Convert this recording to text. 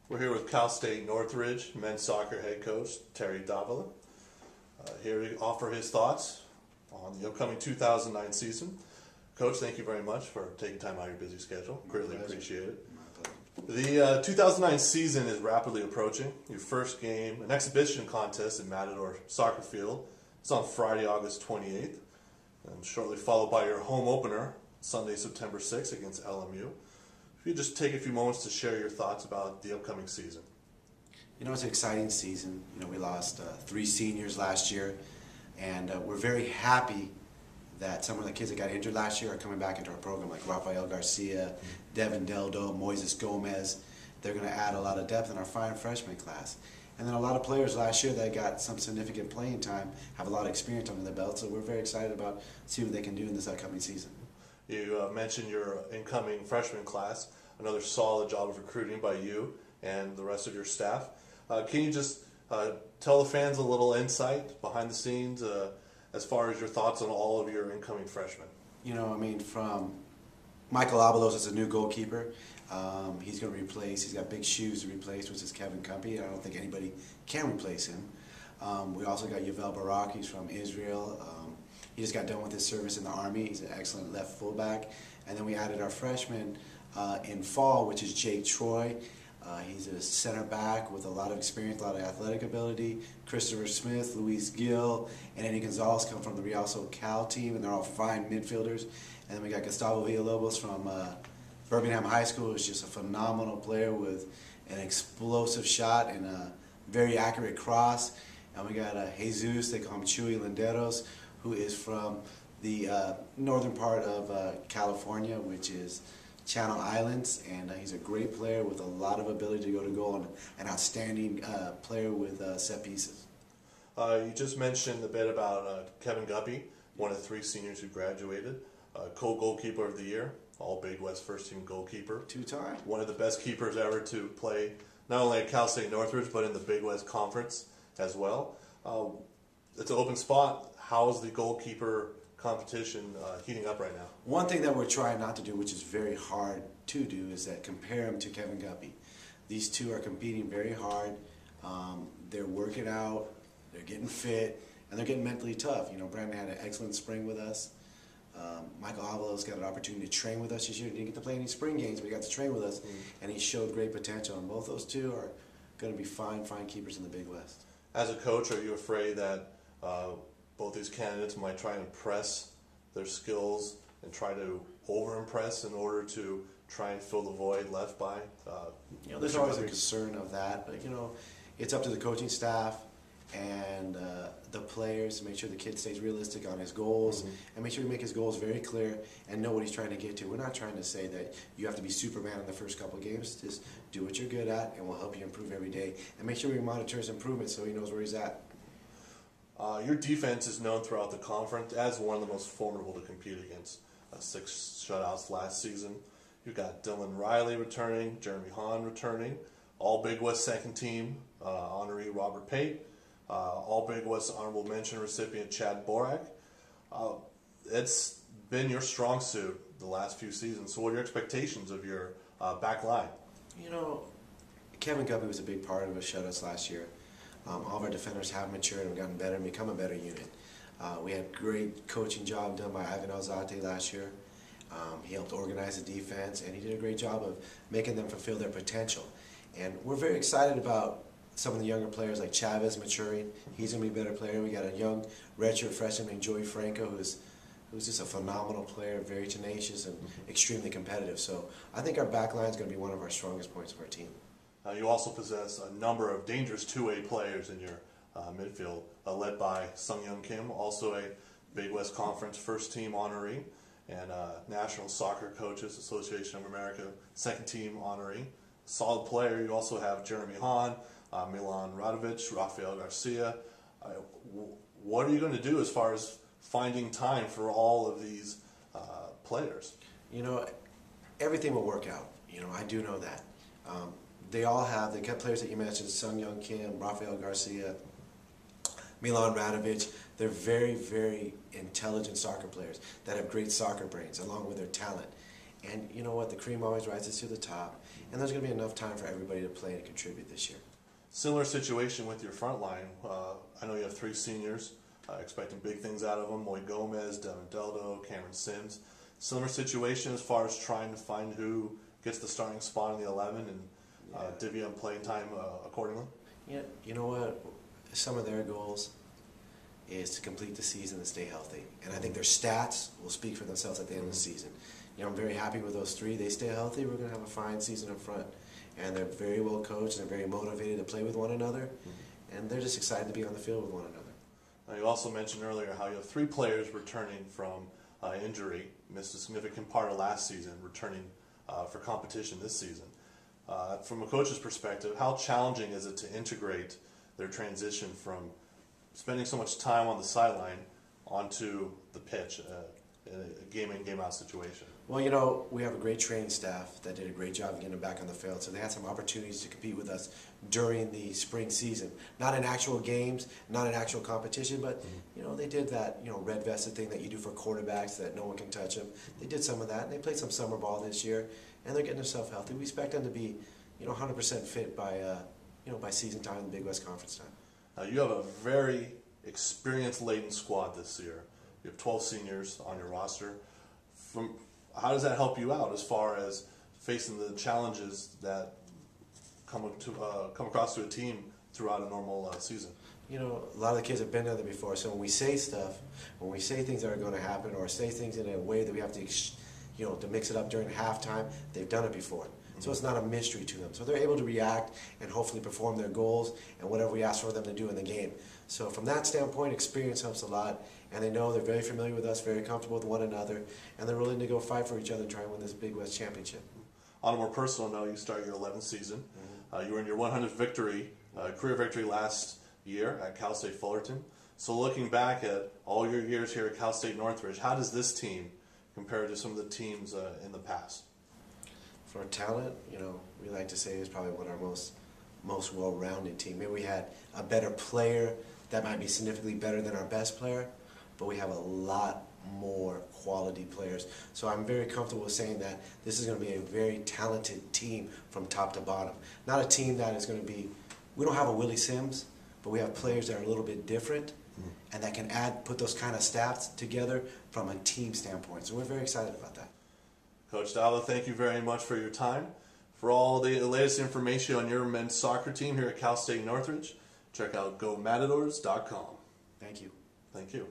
We're here with Cal State Northridge men's soccer head coach Terry Davila, here to offer his thoughts on the upcoming 2009 season. Coach, thank you very much for taking time out of your busy schedule. Greatly appreciate it. The 2009 season is rapidly approaching. Your first game, an exhibition contest in Matador Soccer Field, is on Friday, August 28th, and shortly followed by your home opener, Sunday, September 6th against LMU. If you could just take a few moments to share your thoughts about the upcoming season. You know, it's an exciting season. You know, we lost 3 seniors last year, and we're very happy that some of the kids that got injured last year are coming back into our program, like Rafael Garcia, Devin Deldo, Moises Gomez. They're going to add a lot of depth in our fine freshman class. And then a lot of players last year that got some significant playing time have a lot of experience under their belt, so we're very excited about seeing what they can do in this upcoming season. You mentioned your incoming freshman class, another solid job of recruiting by you and the rest of your staff. Can you just tell the fans a little insight behind the scenes as far as your thoughts on all of your incoming freshmen? You know, I mean, from Michael Avalos is a new goalkeeper. He's going to replace, he's got big shoes to replace, which is Kevin Cumpy. I don't think anybody can replace him. We also got Yavel Barak, he's from Israel. He just got done with his service in the Army. He's an excellent left fullback. And then we added our freshman in fall, which is Jake Troy. He's a center back with a lot of experience, a lot of athletic ability. Christopher Smith, Luis Gill, and Eddie Gonzalez come from the Rialto Cal team, and they're all fine midfielders. And then we got Gustavo Villalobos from Birmingham High School, who's just a phenomenal player with an explosive shot and a very accurate cross. And we got Jesus, they call him Chuy Landeros, who is from the northern part of California, which is Channel Islands, and he's a great player with a lot of ability to go to goal and an outstanding player with set pieces. You just mentioned a bit about Kevin Guppy, one of the 3 seniors who graduated, co-goalkeeper of the year, all Big West first-team goalkeeper. 2-time. One of the best keepers ever to play not only at Cal State Northridge, but in the Big West Conference as well. It's an open spot. How's the goalkeeper competition heating up right now? One thing that we're trying not to do, which is very hard to do, is that compare him to Kevin Guppy. These two are competing very hard. They're working out, they're getting fit, and they're getting mentally tough. You know, Brandon had an excellent spring with us. Michael Avalos got an opportunity to train with us this year. He didn't get to play any spring games, but he got to train with us, and he showed great potential. And both those two are going to be fine keepers in the Big West. As a coach, are you afraid that both these candidates might try and press their skills and try to over-impress in order to try and fill the void left by you know, there's always a concern of that, but you know, it's up to the coaching staff and the players to make sure the kid stays realistic on his goals and make sure we make his goals very clear and know what he's trying to get to. We're not trying to say that you have to be Superman in the first couple of games. Just do what you're good at and we'll help you improve every day and make sure we monitor his improvement so he knows where he's at. Your defense is known throughout the conference as one of the most formidable to compete against. 6 shutouts last season. You've got Dylan Riley returning, Jeremy Hahn returning, all Big West second team honoree Robert Pate, all Big West honorable mention recipient Chad Borak. It's been your strong suit the last few seasons. So what are your expectations of your back line? You know, Kevin Guppy was a big part of our shutouts last year. All of our defenders have matured and gotten better and become a better unit. We had great coaching job done by Ivan Alzate last year. He helped organize the defense, and he did a great job of making them fulfill their potential. And we're very excited about some of the younger players like Chavez maturing. He's going to be a better player. We got a young redshirt freshman named Joey Franco who's just a phenomenal player, very tenacious and extremely competitive. So I think our back line is going to be one of our strongest points of our team. You also possess a number of dangerous two-way players in your midfield, led by Sung Young Kim, also a Big West Conference first-team honoree, and National Soccer Coaches Association of America second-team honoree. Solid player. You also have Jeremy Hahn, Milan Radovic, Rafael Garcia. What are you going to do as far as finding time for all of these players? You know, everything will work out. You know, I do know that. They all have, the players that you mentioned, Sung Young Kim, Rafael Garcia, Milan Radovic, they're very, very intelligent soccer players that have great soccer brains along with their talent. And you know what, the cream always rises to the top. and there's going to be enough time for everybody to play and contribute this year. Similar situation with your front line. I know you have 3 seniors, expecting big things out of them. Moy Gomez, Devin Deldo, Cameron Sims. Similar situation as far as trying to find who gets the starting spot in the 11 and divvy up playing time accordingly. Yeah, you know what? Some of their goals is to complete the season and stay healthy. And I think their stats will speak for themselves at the end of the season. You know, I'm very happy with those 3. They stay healthy, we're going to have a fine season up front. And they're very well coached and they're very motivated to play with one another. And they're just excited to be on the field with one another. Now, you also mentioned earlier how you have 3 players returning from injury, missed a significant part of last season, returning for competition this season. From a coach's perspective, how challenging is it to integrate their transition from spending so much time on the sideline onto the pitch in a game-in, game-out situation? Well, you know, we have a great training staff that did a great job of getting them back on the field, so they had some opportunities to compete with us during the spring season. Not in actual games, not in actual competition, but, you know, they did that, you know, red vested thing that you do for quarterbacks that no one can touch them. They did some of that, and they played some summer ball this year, and they're getting themselves healthy. We expect them to be, you know, 100% fit by, you know, by season time and Big West Conference time. Now, you have a very experience-laden squad this year. You have 12 seniors on your roster. How does that help you out as far as facing the challenges that come across to a team throughout a normal season? You know, a lot of the kids have been there before, so when we say stuff, when we say things that are going to happen, or say things in a way that we have to, you know, to mix it up during halftime, they've done it before. So it's not a mystery to them. So they're able to react and hopefully perform their goals and whatever we ask for them to do in the game. So from that standpoint, experience helps a lot. And they know they're very familiar with us, very comfortable with one another, and they're willing to go fight for each other and try and win this Big West Championship. On a more personal note, you start your 11th season. You were in your 100th victory, career victory last year at Cal State Fullerton. So looking back at all your years here at Cal State Northridge, how does this team compare to some of the teams in the past? For talent, you know, we like to say it's probably one of our most well-rounded team. Maybe we had a better player that might be significantly better than our best player, but we have a lot more quality players. So I'm very comfortable with saying that this is going to be a very talented team from top to bottom. Not a team that is going to be, we don't have a Willie Sims, but we have players that are a little bit different and that can put those kind of stats together from a team standpoint. So we're very excited about that. Coach Davila, thank you very much for your time. For all the latest information on your men's soccer team here at Cal State Northridge, check out GoMatadors.com. Thank you. Thank you.